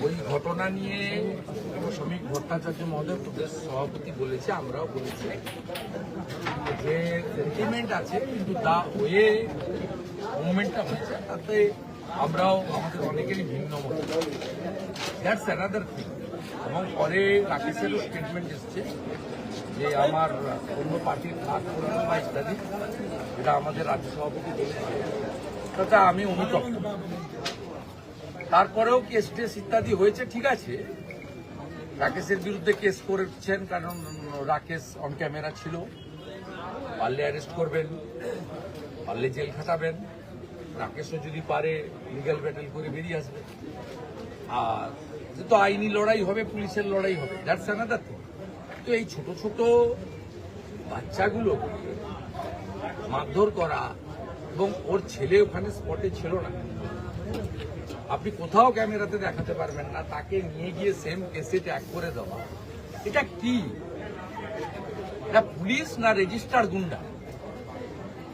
ওই ঘটনা নিয়ে শ্রমিক ভট্টাচার্য মহোদয় প্রদেশ সভাপতি বলেছে, আমরাও বলেছি যে সেন্টিমেন্ট আছে, কিন্তু দা ওয়ে মুভমেন্টটা হয়েছে তাতে আমরাও আমাদের অনেকেরই ভিন্ন মত। That's another thing. এবং পরে রাকেশেরও স্টেটমেন্ট এসছে যে আমার অন্য পার্টির কাজ করানো বা ইত্যাদি, এটা আমাদের রাজ্য সভাপতি বলেছে, তাতে আমি অনুতপ্ত। তারপরেও কেস টেস ইত্যাদি হয়েছে, ঠিক আছে। রাকেশের বিরুদ্ধে কেস করেছেন কারণ রাকেশ অন ক্যামেরা ছিল, পারলে অ্যারেস্ট করবেন, পারলে জেল খাটাবেন, রাকেশও যদি পারে লিগ্যাল ব্যাটেল করে বেরিয়ে আসবে। আর তো আইনি লড়াই হবে, পুলিশের লড়াই হবে, দ্যাটস অ্যানাদার থিং। তো এই ছোট ছোট বাচ্চাগুলো মারধর করা, এবং ওর ছেলে ওখানে স্পটে ছিল না, আপনি কোথাও ক্যামেরাতে দেখাতে পারবেন না, তাকে নিয়ে গিয়ে সেম কেসে ট্যাগ করে দেওয়া, এটা কি? এটা পুলিশ না রেজিস্টার্ড গুন্ডা?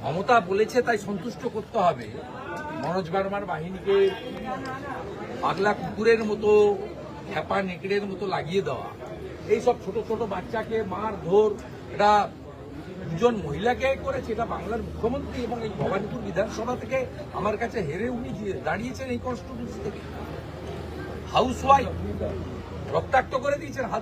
মমতা বলেছে তাই সন্তুষ্ট করতে হবে। মনোজ বার্মার বাহিনীকে পাগলা কুকুরের মতো, খেপা নেকড়ের মতো লাগিয়ে দেওয়া, এইসব ছোট ছোট বাচ্চাকে মারধর, এটা দুজন মহিলাকে করেছে। এটা বাংলার মুখ্যমন্ত্রী এবং এই ভবানীপুর বিধানসভা থেকে আমার কাছে হেরে উনি দাঁড়িয়েছেন এই কনস্টিটিউন্সি থেকে। হাউস ওয়াইফ রক্তাক্ত করে দিয়েছেন।